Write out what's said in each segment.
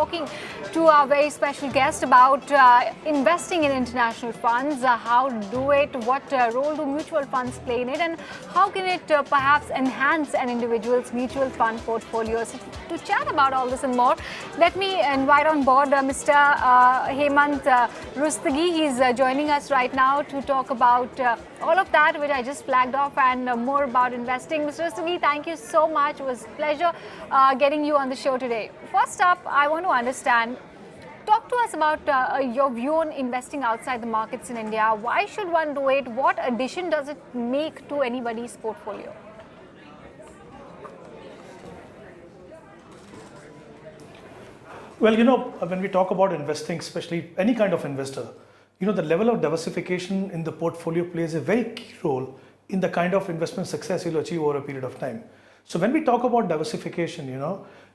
talking to our very special guest about investing in international funds, how to do it, what role do mutual funds play in it, and how can it perhaps enhance an individual's mutual fund portfolio. So to chat about all this and more, let me invite on board Mr. Hemant Rustagi. He's joining us right now to talk about all of that which I just flagged off and more about investing. Mr. Rustagi, thank you so much. It was a pleasure getting you on the show today. First up, I want to understand, talk to us about your view on investing outside the markets in India. Why should one do it? What addition does it make to anybody's portfolio? Well, when we talk about investing, especially any kind of investor, the level of diversification in the portfolio plays a very key role in the kind of investment success you'll achieve over a period of time. So when we talk about diversification,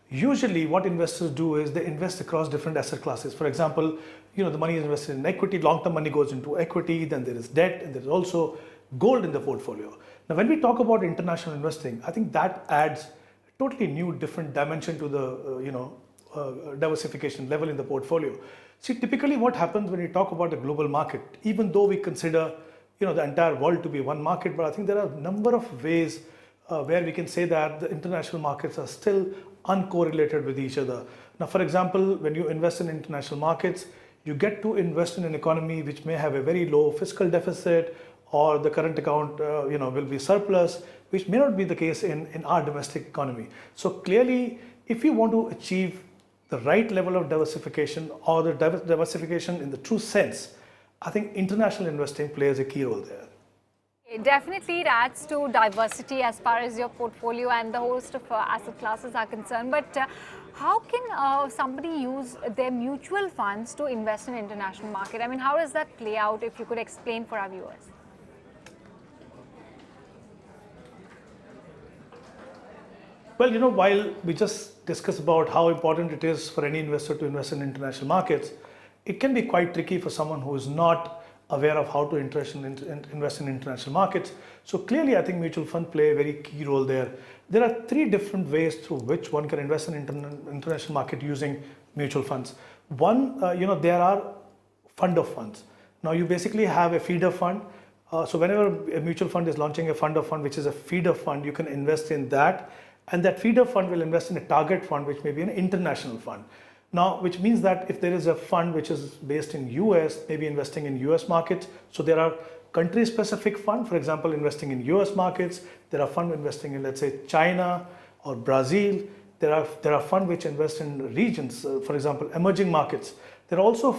usually what investors do is they invest across different asset classes. For example, the money is invested in equity, long-term money goes into equity, then there is debt, and there's also gold in the portfolio. Now, when we talk about international investing, I think that adds a totally new, different dimension to the, diversification level in the portfolio. See, typically what happens when we talk about the global market, even though we consider the entire world to be one market, but I think there are a number of ways where we can say that the international markets are still uncorrelated with each other. Now, for example, when you invest in international markets, you get to invest in an economy which may have a very low fiscal deficit, or the current account will be surplus, which may not be the case in our domestic economy. So clearly, if you want to achieve the right level of diversification, or the diversification in the true sense, I think international investing plays a key role there. Definitely, it adds to diversity as far as your portfolio and the host of asset classes are concerned. But how can somebody use their mutual funds to invest in international market? I mean, how does that play out, if you could explain for our viewers? Well, while we just discussed about how important it is for any investor to invest in international markets, it can be quite tricky for someone who is not aware of how to invest in international markets. So clearly, I think mutual funds play a very key role there. There are three different ways through which one can invest in international market using mutual funds. One, there are fund of funds. Now, you basically have a feeder fund. So whenever a mutual fund is launching a fund of fund, which is a feeder fund, you can invest in that. And that feeder fund will invest in a target fund, which may be an international fund. Now, which means that if there is a fund which is based in US, maybe investing in US markets, so there are country-specific fund, for example, investing in US markets. There are funds investing in, let's say, China or Brazil. There are funds which invest in regions, for example, emerging markets. There are also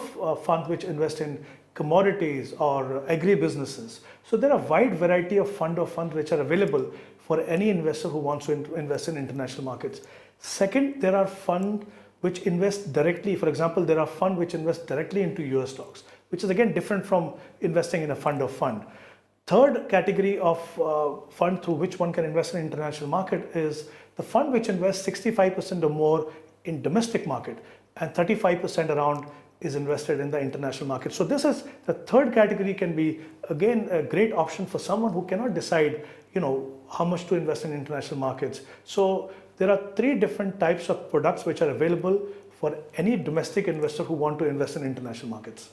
funds which invest in commodities or agri-businesses. So there are a wide variety of funds which are available for any investor who wants to invest in international markets. Second, there are funds which invest directly. For example, there are funds which invest directly into US stocks, which is again different from investing in a fund of fund. Third category of fund through which one can invest in international market is the fund which invests 65% or more in domestic market, and 35% around is invested in the international market. So this is the third category, can be again a great option for someone who cannot decide how much to invest in international markets. So there are three different types of products which are available for any domestic investor who want to invest in international markets.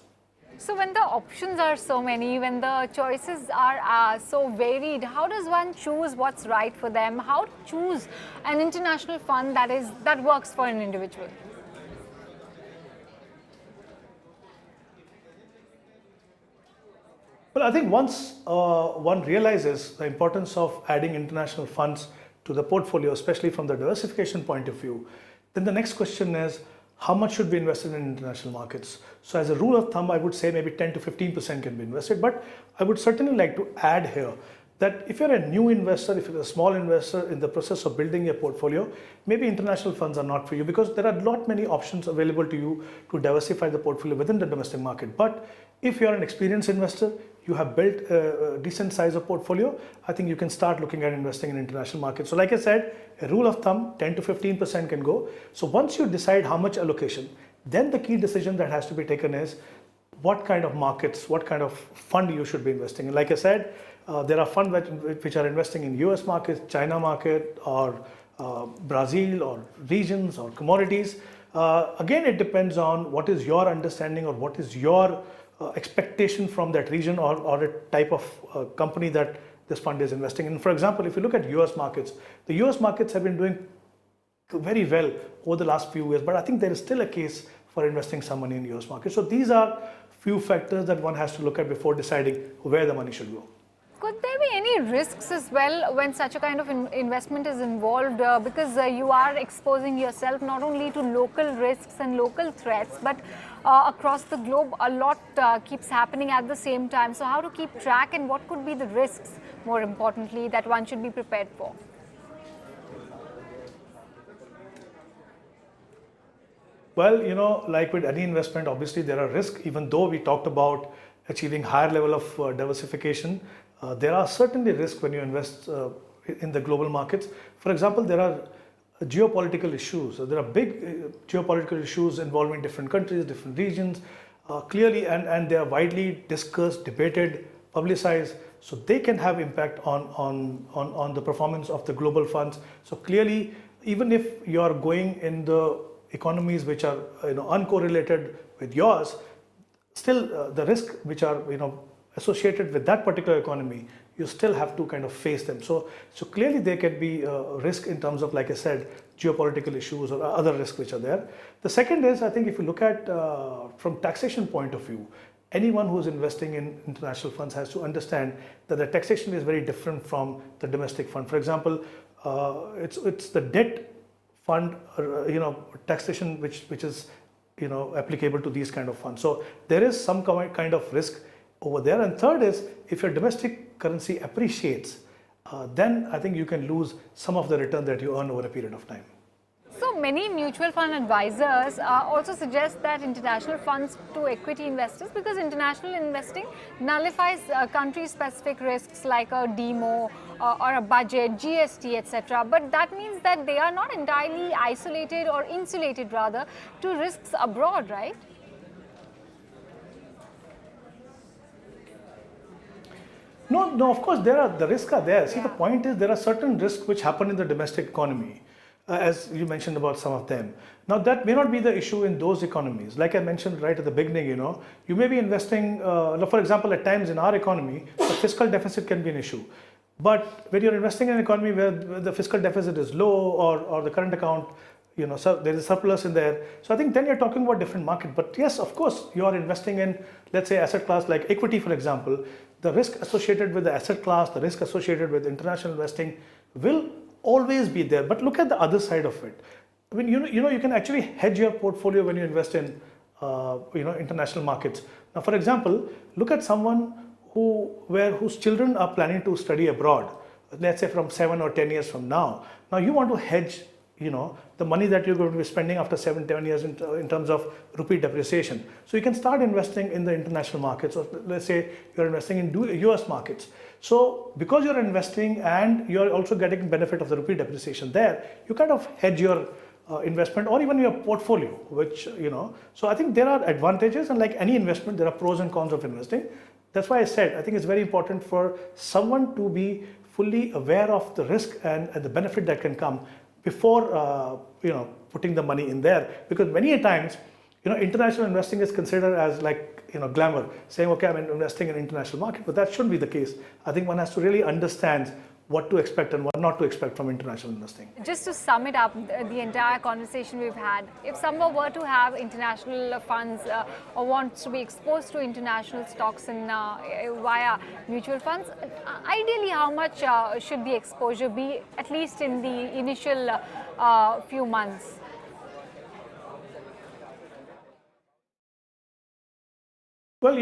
So when the options are so many, when the choices are so varied, how does one choose what's right for them? How to choose an international fund that works for an individual? Well, I think once one realizes the importance of adding international funds to the portfolio, especially from the diversification point of view, then the next question is, how much should be invested in international markets? So as a rule of thumb, I would say maybe 10 to 15% can be invested, but I would certainly like to add here that if you're a new investor, if you're a small investor in the process of building your portfolio, maybe international funds are not for you, because there are many options available to you to diversify the portfolio within the domestic market. But if you're an experienced investor, you have built a decent size of portfolio, I think you can start looking at investing in international markets. So like I said, a rule of thumb, 10 to 15% can go. So once you decide how much allocation, then the key decision that has to be taken is what kind of markets, what kind of fund you should be investing in. Like I said, there are funds which are investing in US markets, China market, or Brazil, or regions, or commodities. again, it depends on what is your understanding or what is your expectation from that region or a type of company that this fund is investing in. For example, if you look at US markets, the US markets have been doing very well over the last few years, but I think there is still a case for investing some money in US markets. So these are few factors that one has to look at before deciding where the money should go. Could there be any risks as well when such a kind of investment is involved? Because you are exposing yourself not only to local risks and local threats, but across the globe, a lot keeps happening at the same time. So how to keep track, and what could be the risks, more importantly, that one should be prepared for? Well, like with any investment, obviously there are risks. Even though we talked about achieving higher level of diversification, there are certainly risks when you invest in the global markets. For example, there are geopolitical issues. There are big geopolitical issues involving different countries, different regions, clearly, and they are widely discussed, debated, publicized. So they can have impact on the performance of the global funds. So clearly, even if you are going in the economies which are uncorrelated with yours, still the risk which are associated with that particular economy, you still have to kind of face them. So clearly there can be risk in terms of, like I said, geopolitical issues or other risks which are there. The second is, I think if you look at from taxation point of view, anyone who is investing in international funds has to understand that the taxation is very different from the domestic fund. For example, it's the debt fund, taxation which is applicable to these kind of funds. So there is some kind of risk over there. And third is, if your domestic currency appreciates, then I think you can lose some of the return that you earn over a period of time. So many mutual fund advisors also suggest that international funds to equity investors, because international investing nullifies country-specific risks like a demo or a budget, GST, etc. But that means that they are not entirely isolated or insulated rather to risks abroad, right? No, of course the risks are there. See, the point is there are certain risks which happen in the domestic economy, as you mentioned about some of them. Now that may not be the issue in those economies. Like I mentioned right at the beginning, you may be investing, for example, at times in our economy, the fiscal deficit can be an issue. But when you're investing in an economy where the fiscal deficit is low or the current account, so there is surplus in there. So I think then you're talking about different market. But yes, of course, you are investing in, let's say, asset class like equity, for example. The risk associated with the asset class, the risk associated with international investing will always be there. But look at the other side of it. I mean, you can actually hedge your portfolio when you invest in, international markets. Now, for example, look at someone whose children are planning to study abroad, let's say from 7 or 10 years from now. Now, you want to hedge the money that you're going to be spending after 7-10 years in terms of rupee depreciation. So you can start investing in the international markets, or let's say you're investing in US markets. So because you're investing and you're also getting benefit of the rupee depreciation there, you kind of hedge your investment or even your portfolio, which, so I think there are advantages, and like any investment, there are pros and cons of investing. That's why I said, I think it's very important for someone to be fully aware of the risk and the benefit that can come before putting the money in there, because many a times international investing is considered as like glamour, saying okay, I'm investing in international market, but that shouldn't be the case. I think one has to really understand what to expect and what not to expect from international investing. Just to sum it up, the entire conversation we've had, if someone were to have international funds or wants to be exposed to international stocks and via mutual funds, ideally how much should the exposure be, at least in the initial few months? Well,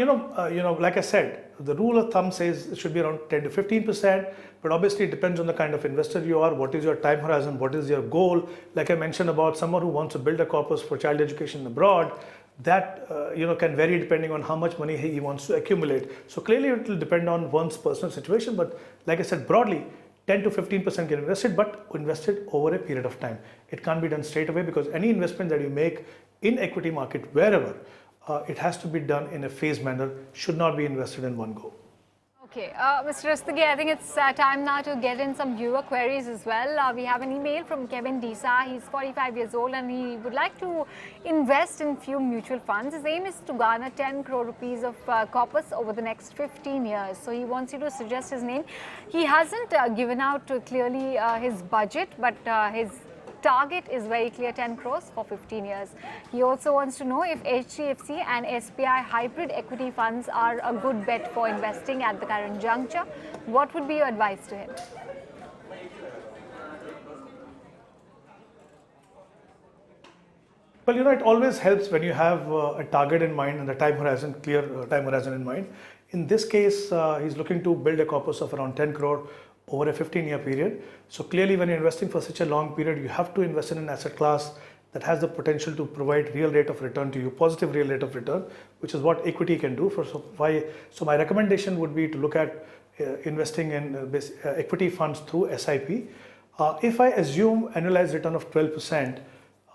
like I said, the rule of thumb says it should be around 10 to 15%, but obviously it depends on the kind of investor you are, what is your time horizon, what is your goal. Like I mentioned about someone who wants to build a corpus for child education abroad, that can vary depending on how much money he wants to accumulate. So clearly it will depend on one's personal situation, but like I said, broadly, 10 to 15% get invested, but invested over a period of time. It can't be done straight away, because any investment that you make in equity market, wherever, it has to be done in a phased manner, should not be invested in one go. Okay, Mr. Rustagi, I think it's time now to get in some viewer queries as well. We have an email from Kevin Disa. He's 45 years old and he would like to invest in few mutual funds. His aim is to garner 10 crore rupees of corpus over the next 15 years. So he wants you to suggest his name. He hasn't given out clearly his budget, but his target is very clear, 10 crores for 15 years. He also wants to know if HDFC and SBI hybrid equity funds are a good bet for investing at the current juncture. What would be your advice to him? Well, it always helps when you have a target in mind and a time horizon, clear time horizon in mind. In this case, he's looking to build a corpus of around 10 crore over a 15-year period. So clearly, when you're investing for such a long period, you have to invest in an asset class that has the potential to provide real rate of return to you, positive real rate of return, which is what equity can do. So my recommendation would be to look at investing in equity funds through SIP. If I assume annualized return of 12%,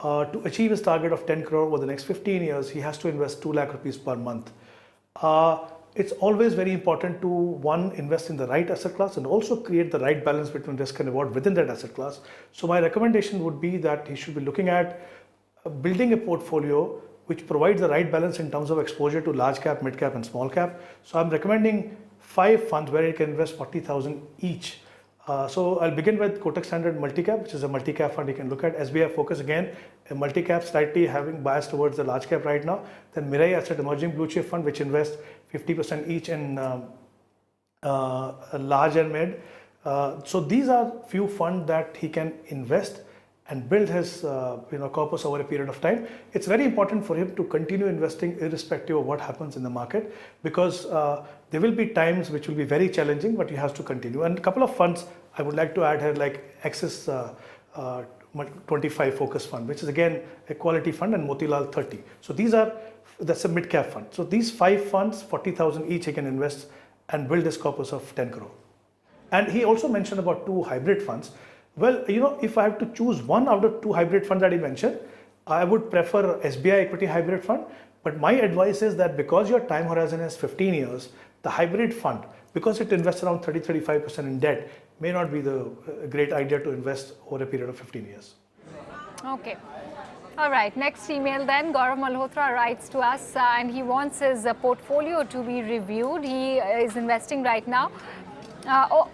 to achieve his target of 10 crore over the next 15 years, he has to invest 2 lakh rupees per month. It's always very important to, one, invest in the right asset class and also create the right balance between risk and reward within that asset class. So my recommendation would be that he should be looking at building a portfolio which provides the right balance in terms of exposure to large cap, mid cap and small cap. So I'm recommending 5 funds where he can invest 40,000 each. So I'll begin with Kotak Standard Multi-Cap, which is a multi-cap fund you can look at. SBI Focus, again, a multi-cap slightly having bias towards the large cap right now. Then Mirai Asset Emerging Blue Chip Fund, which invests 50% each in large and mid. So these are few funds that he can invest and build his corpus over a period of time. It's very important for him to continue investing irrespective of what happens in the market, because there will be times which will be very challenging, but he has to continue. And a couple of funds I would like to add here, like Axis 25 Focus Fund, which is again a quality fund, and Motilal 30. So that's a mid cap fund. So these 5 funds, 40,000 each, he can invest and build his corpus of 10 crore. And he also mentioned about 2 hybrid funds. Well, if I have to choose one out of 2 hybrid funds that he mentioned, I would prefer SBI Equity Hybrid Fund. But my advice is that because your time horizon is 15 years, the hybrid fund, because it invests around 30-35% in debt, may not be the great idea to invest over a period of 15 years. Okay. All right, next email then. Gaurav Malhotra writes to us and he wants his portfolio to be reviewed. He is investing right now.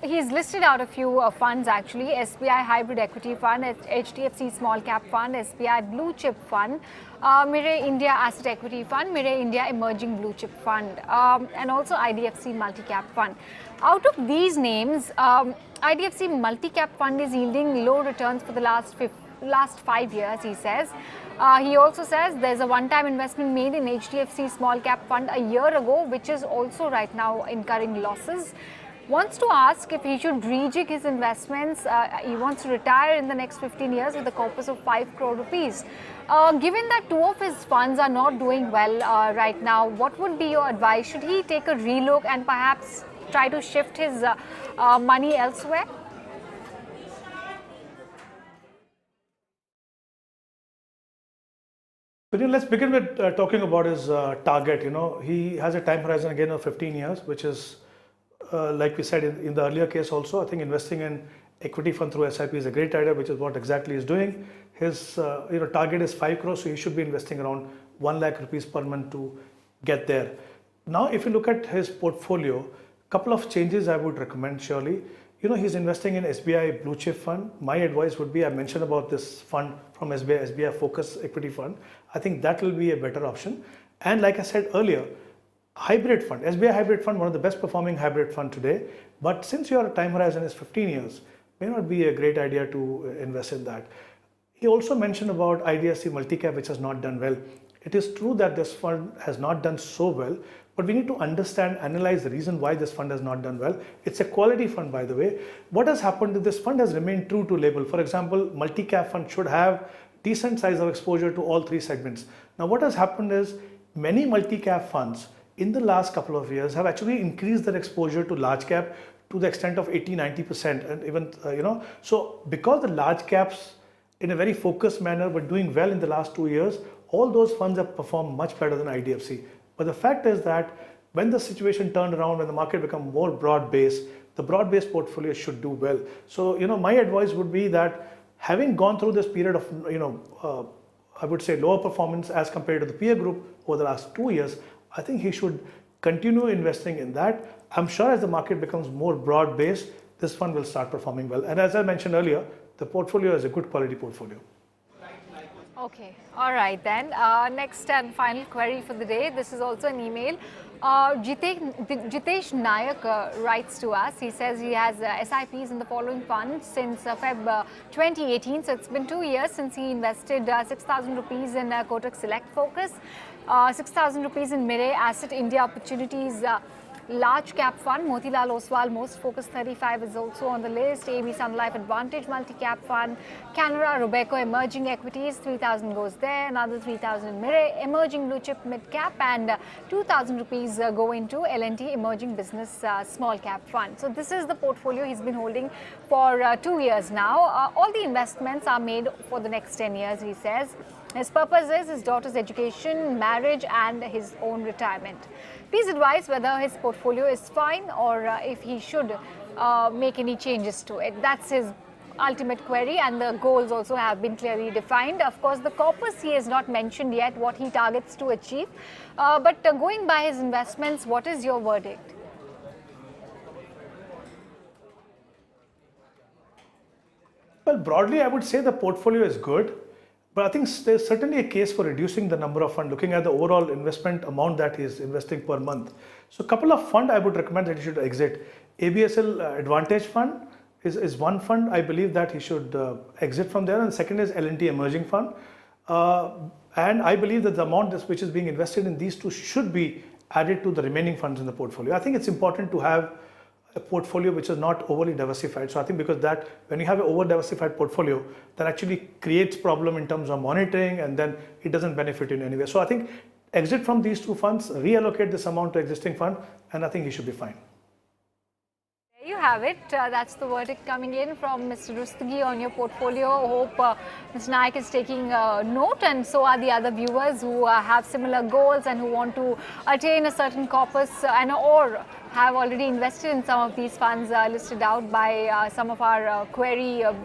He's listed out a few funds actually: SBI Hybrid Equity Fund, HDFC Small Cap Fund, SBI Blue Chip Fund, Mirai India Asset Equity Fund, Mirai India Emerging Blue Chip Fund, and also IDFC Multi Cap Fund. Out of these names, IDFC Multi Cap Fund is yielding low returns for the last 5 years, he says. He also says there's a one-time investment made in HDFC Small Cap Fund a year ago, which is also right now incurring losses. Wants to ask if he should rejig his investments. He wants to retire in the next 15 years with a corpus of 5 crore rupees. Given that 2 of his funds are not doing well right now, what would be your advice? Should he take a relook and perhaps try to shift his money elsewhere? But let's begin with talking about his target. He has a time horizon again of 15 years, which is like we said in the earlier case also. I think investing in equity fund through SIP is a great idea, which is what exactly he's doing. His target is 5 crores, so he should be investing around 1 lakh rupees per month to get there. Now, if you look at his portfolio, couple of changes I would recommend surely. He's investing in SBI Blue Chip Fund. My advice would be, I mentioned about this fund from SBI Focus Equity Fund. I think that will be a better option. And like I said earlier, hybrid fund, SBI Hybrid Fund, one of the best performing hybrid fund today. But since your time horizon is 15 years, may not be a great idea to invest in that. He also mentioned about IDFC Multi-Cap, which has not done well. It is true that this fund has not done so well, but we need to understand, analyze the reason why this fund has not done well. It's a quality fund, by the way. What has happened is this fund has remained true to label. For example, multi-cap fund should have decent size of exposure to all 3 segments. Now, what has happened is many multi-cap funds in the last couple of years have actually increased their exposure to large cap to the extent of 80-90%, and even so because the large caps in a very focused manner were doing well in the last 2 years, all those funds have performed much better than IDFC. But the fact is that when the situation turned around, when the market become more broad-based, the broad-based portfolio should do well. So, my advice would be that having gone through this period of, I would say lower performance as compared to the peer group over the last 2 years, I think he should continue investing in that. I'm sure as the market becomes more broad-based, this fund will start performing well. And as I mentioned earlier, the portfolio is a good quality portfolio. Okay, all right then. Next and final query for the day. This is also an email. Jitesh Nayak writes to us. He says he has SIPs in the following funds since Feb 2018. So it's been 2 years since he invested 6,000 rupees in Kotak Select Focus, 6,000 rupees in Mirae Asset India Opportunities Large Cap Fund. Motilal Oswal Most Focus 35 is also on the list. AB Sun Life Advantage Multi Cap Fund. Canara Robeco Emerging Equities, 3,000 goes there. Another 3,000 in Mirae Emerging Blue Chip Mid Cap, and 2,000 rupees go into L&T Emerging Business Small Cap Fund. So this is the portfolio he's been holding for 2 years now. All the investments are made for the next 10 years, he says. His purpose is his daughter's education, marriage, and his own retirement. Please advise whether his portfolio is fine or if he should make any changes to it. That's his ultimate query, and the goals also have been clearly defined. Of course, the corpus he has not mentioned yet what he targets to achieve. But going by his investments, what is your verdict? Well, broadly, I would say the portfolio is good. But I think there's certainly a case for reducing the number of funds, looking at the overall investment amount that he is investing per month. So a couple of funds I would recommend that he should exit. ABSL Advantage Fund is one fund I believe that he should exit from there, and second is L&T Emerging Fund. And I believe that the amount which is being invested in these two should be added to the remaining funds in the portfolio. I think it's important to have a portfolio which is not overly diversified. So I think because that when you have an over diversified portfolio, that actually creates problem in terms of monitoring, and then it doesn't benefit in any way. So I think exit from these two funds, reallocate this amount to existing fund, and I think he should be fine. There you have it. That's the verdict coming in from Mr. Rustagi on your portfolio. Hope Mr. Nayak is taking note, and so are the other viewers who have similar goals and who want to attain a certain corpus or have already invested in some of these funds listed out by some of our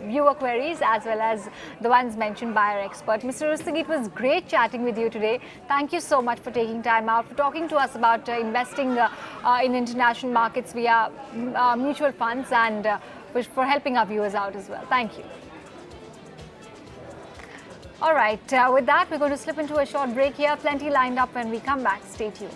viewer queries, as well as the ones mentioned by our expert. Mr. Rustagi, it was great chatting with you today. Thank you so much for taking time out, for talking to us about investing in international markets via mutual funds, and for helping our viewers out as well. Thank you. All right, with that, we're going to slip into a short break here. Plenty lined up when we come back. Stay tuned.